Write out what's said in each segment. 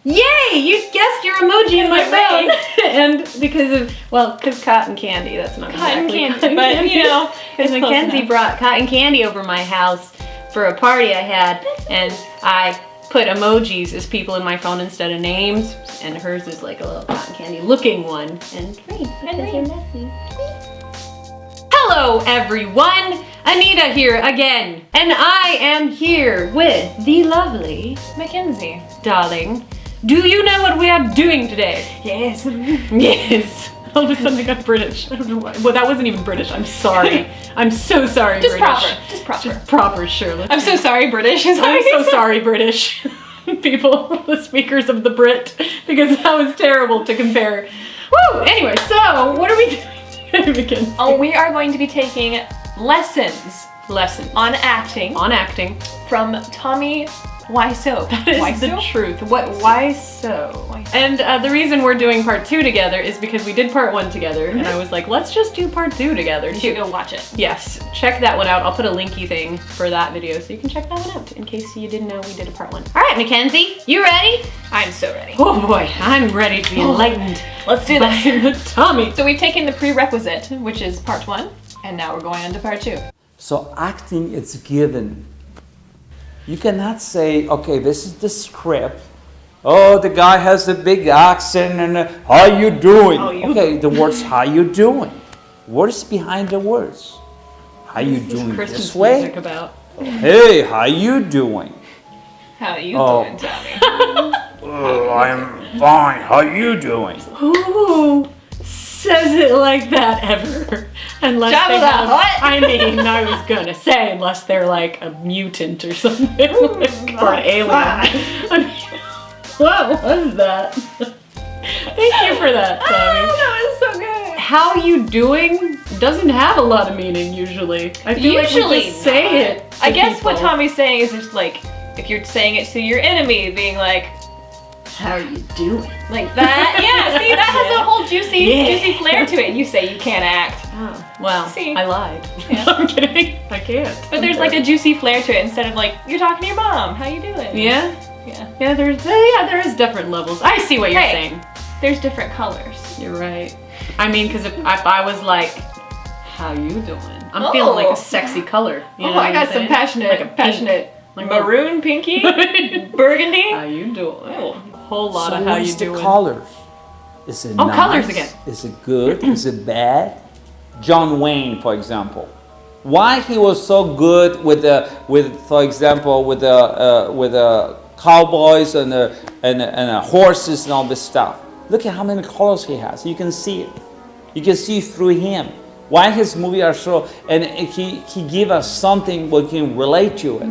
Yay! You guessed your emoji in my phone! And because cotton candy, that's not cotton exactly candy, but you know, because Mackenzie brought cotton candy over my house for a party I had, and I put emojis as people in my phone instead of names, and hers is like a little cotton candy looking one. And Rayne. Hello everyone! Anita here again, and I am here with the lovely Mackenzie. Darling. Do you know what we are doing today? Yes. Yes. All of a sudden I got British. I don't know why. Well, that wasn't even British. I'm sorry. I'm so sorry, Just British. proper. Just proper. Just proper, sure. I'm so sorry, British. I'm so sorry, British people, the speakers of the Brit, because that was terrible to compare. Woo! Anyway, so what are we doing today, Mackenzie? Oh, we are going to be taking lessons on acting from Tommy Wiseau. That is the truth. Why so? And the reason we're doing part 2 together is because we did part 1 together, and I was like, let's just do part 2 together. You should go watch it. Yes, check that one out. I'll put a linky thing for that video so you can check that one out in case you didn't know we did a part 1. All right, Mackenzie, you ready? I'm so ready. Oh boy, I'm ready to be enlightened. Let's do this. Tommy. So we've taken the prerequisite, which is part 1, and now we're going on to part 2. So acting, it's given. You cannot say, okay, this is the script. Oh, the guy has a big accent and how you doing? Okay, the words, how you doing? Words behind the words. How you doing this way? Music about. Hey, how you doing? How you doing, Tommy? Oh, I'm fine. How you doing? Who says it like that ever? Unless Jabba the Hutt? I mean, I was gonna say, unless they're like a mutant or something, or an alien. I mean, what was that? Thank you for that, Tommy. That was so good. How you doing doesn't have a lot of meaning usually. I feel like we just say it. I guess people. what Tommy's saying is just like, if you're saying it to your enemy, being like, how are you doing? Like that. Yeah, see, that has a whole juicy flair to it. You say you can't act. Oh, well, see? I lied. Yeah. I'm kidding. I can't. But there's like a juicy flair to it instead of like, you're talking to your mom. How you doing? Yeah? Yeah. Yeah, there is different levels. I see what you're saying. There's different colors. You're right. I mean, because if I was like, how you doing? I'm feeling like a sexy color. You know I got some passionate, like maroon, pinky, burgundy. How you doing? Oh. Whole lot of So how what you is the doing. colors? Is it nice? Colors again. Is it good? Is it bad? John Wayne, for example. Why he was so good with for example, with the cowboys and the horses and all this stuff. Look at how many colors he has. You can see it. You can see through him. Why his movies are so, and he give us something we can relate to it.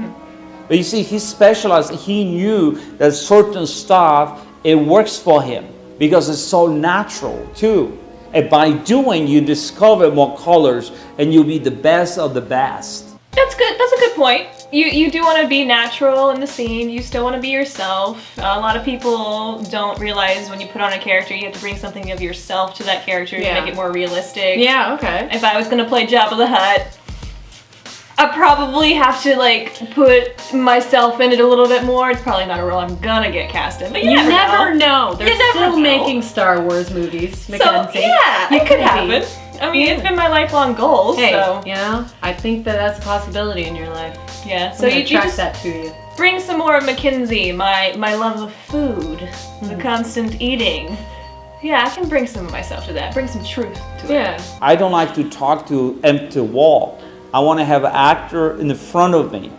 But you see, he specialized. He knew that certain stuff, it works for him because it's so natural too. And by doing, you discover more colors, and you'll be the best of the best. That's good. That's a good point. You do want to be natural in the scene. You still want to be yourself. A lot of people don't realize when you put on a character, you have to bring something of yourself to that character to make it more realistic. Yeah, okay. If I was gonna play Jabba the Hutt, I probably have to like put myself in it a little bit more. It's probably not a role I'm gonna get cast in, but you never know. They're still making Star Wars movies, Mackenzie. So yeah, it could happen. I mean, it's been my lifelong goal. Hey, so you know, I think that's a possibility in your life. yeah. So you just that to you. Bring some more of Mackenzie, my love of food, the constant eating. Yeah, I can bring some of myself to that. Bring some truth to it. Yeah. I don't like to talk to empty wall. I want to have an actor in the front of me.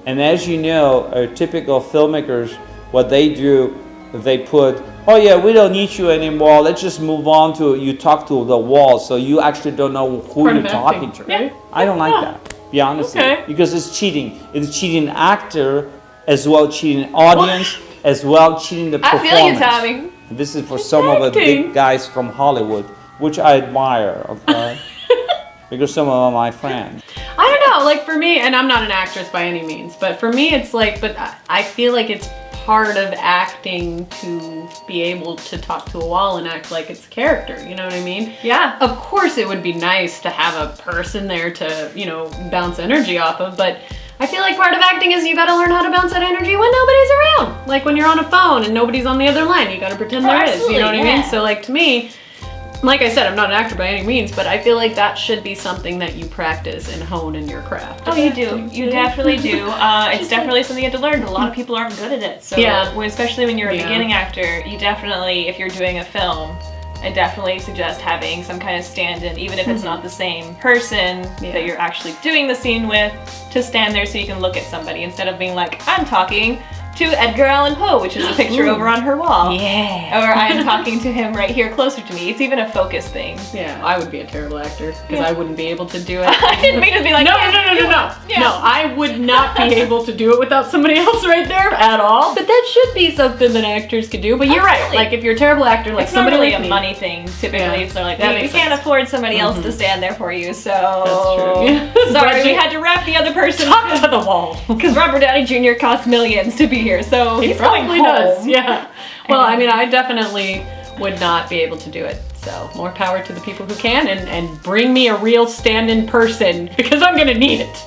And as you know, typical filmmakers, what they do, they put, oh yeah, we don't need you anymore. Let's just move on to, you talk to the wall, so you actually don't know who you're talking to. Right? I don't like that, be honest. Okay. Because it's cheating. It's cheating actor, as well cheating audience, as well cheating the performance. I feel you, Tommy. This is for some of the big guys from Hollywood, which I admire, okay? Because some of them are my friends. I don't know, like for me, and I'm not an actress by any means, but for me it's like, but I feel like it's part of acting to be able to talk to a wall and act like it's a character, you know what I mean? Yeah. Of course it would be nice to have a person there to, you know, bounce energy off of, but I feel like part of acting is you gotta learn how to bounce that energy when nobody's around. Like when you're on a phone and nobody's on the other line, you gotta pretend there is. You know what I mean? So like to me, like I said, I'm not an actor by any means, but I feel like that should be something that you practice and hone in your craft. Oh, you do. You definitely do. It's definitely something you have to learn. A lot of people aren't good at it. So, especially when you're a beginning actor, you definitely, if you're doing a film, I definitely suggest having some kind of stand-in, even if it's not the same person that you're actually doing the scene with, to stand there so you can look at somebody instead of being like, I'm talking to Edgar Allan Poe, which is a picture over on her wall. Yeah. Or I'm talking to him right here closer to me. It's even a focus thing. Yeah, I would be a terrible actor because I wouldn't be able to do it. I didn't mean to be like, no. No, I would not be able to do it without somebody else right there at all. But that should be something that actors could do. But you're right. Like if you're a terrible actor, like it's somebody not really like a me. money thing. Typically, so like that you can't afford somebody else to stand there for you. So that's true. Sorry, we had to wrap the other person Talk to the wall because Robert Downey Jr. costs millions to be here. So he's going probably home. Does. Yeah. Well, I mean, I definitely would not be able to do it. So more power to the people who can, and bring me a real stand-in person because I'm gonna need it.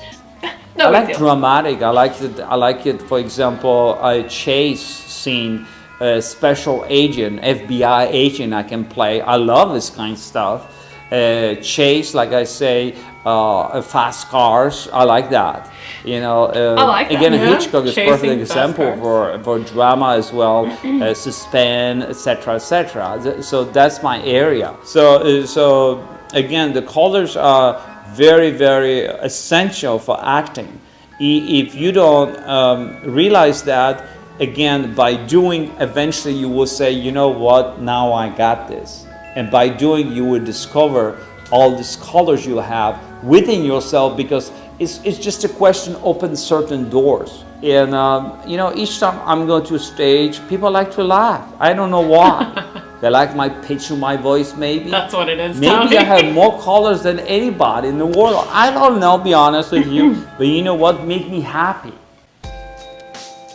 I like dramatic. I like it. For example, a chase scene, a special agent, FBI agent I can play. I love this kind of stuff. Chase, like I say, fast cars. I like that. You know, I like that. again, Hitchcock is a Chasing perfect example for drama as well, suspense, etc., etc. So that's my area. So again, the colors are very, very essential for acting. If you don't realize that, again, by doing, eventually you will say, you know what, now I got this. And by doing, you will discover all these colors you have within yourself, because it's just a question open certain doors. And you know, each time I'm going to a stage, people like to laugh. I don't know why. They like my pitch of my voice, maybe. That's what it is. Maybe I have more colors than anybody in the world. I don't know, be honest with you. But you know what? Make me happy.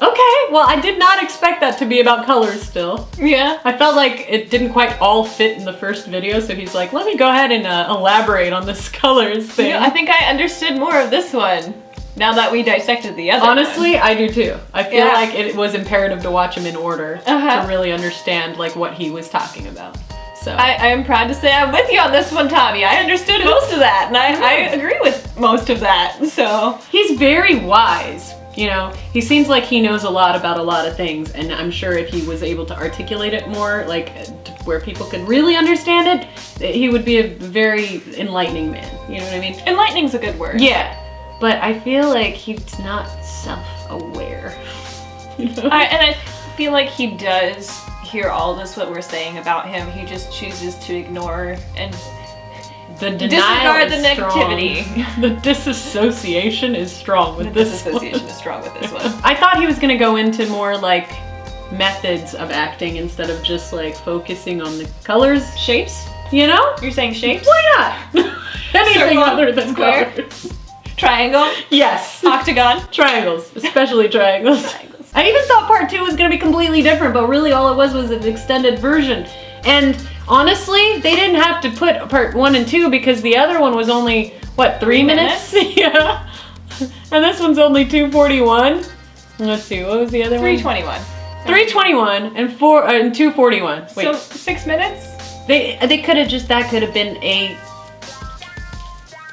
Okay, well, I did not expect that to be about colors still. Yeah. I felt like it didn't quite all fit in the first video, so he's like, let me go ahead and elaborate on this colors thing. I think I understood more of this one now that we dissected the other Honestly, one. I do too. I feel like it was imperative to watch him in order to really understand like what he was talking about. So I am proud to say I'm with you on this one, Tommy. I understood most of that, and I agree with most of that. So he's very wise. You know, he seems like he knows a lot about a lot of things, and I'm sure if he was able to articulate it more, like where people could really understand it, he would be a very enlightening man. You know what I mean? Enlightening's a good word. Yeah, but I feel like he's not self-aware. You know? And I feel like he does hear all this, what we're saying about him. He just chooses to ignore and the denial disregard the negativity. The disassociation is strong with this one. Disassociation is strong with this one. I thought he was going to go into more like methods of acting instead of just like focusing on the colors. Shapes? You know? You're saying shapes? Why not? Anything Circle, other than square, colors. Triangle? Yes. Octagon? Triangles, especially triangles. I even thought part 2 was going to be completely different, but really all it was an extended version. And honestly, they didn't have to put part 1 and 2 because the other one was only, what, 3 minutes? Yeah. And this one's only 2:41. Let's see, what was the other 3:21. one? 3:21 and 2:41. Wait. So 6 minutes? They could have just, that could have been a,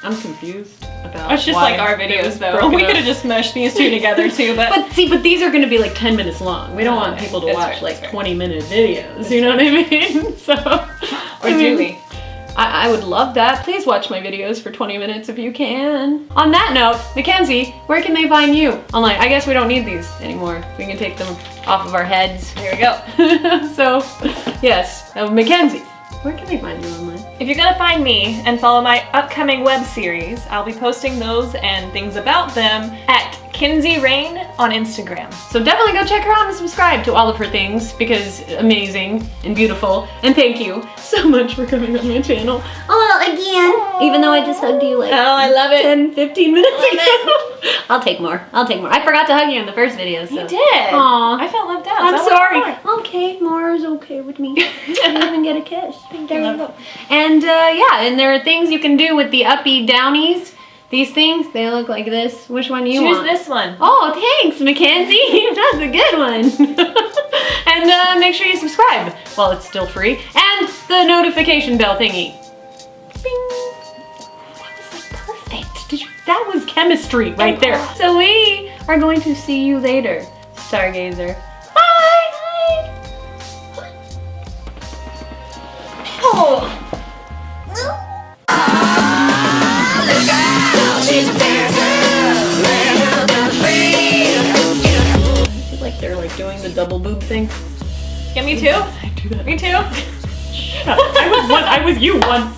I'm confused about It's just why like our it videos was though. broken We up. could have just meshed these two together too, but But these are going to be like 10 minutes long. We don't want people to That's watch right, like that's 20-minute videos, you know what I mean? So, or do we? I would love that. Please watch my videos for 20 minutes if you can. On that note, Mackenzie, where can they find you online? I guess we don't need these anymore. We can take them off of our heads. Here we go. So, yes, Mackenzie, where can they find you online? If you're gonna find me and follow my upcoming web series, I'll be posting those and things about them at Mackenzie Rayne on Instagram. So definitely go check her out and subscribe to all of her things because amazing and beautiful. And thank you so much for coming on my channel. Oh, again. Even though I just hugged you like I love it. 10, 15 minutes ago. I'll take more. I forgot to hug you in the first video. So. You did. Aw. I felt left out. I'm so I sorry. wanted more. Okay, more is okay with me. I didn't even get a kiss. There you go. And yeah, and there are things you can do with the uppy downies These things, they look like this. Which one do you Choose want? this one. Oh, thanks, Mackenzie. That's a good one. And make sure you subscribe while it's still free. And the notification bell thingy. Bing. That was like perfect. That was chemistry right there. So we are going to see you later, Stargazer. Bye. Oh. Like they're like doing the double boob thing. Yeah, me too. I do that. Me too. I was you once.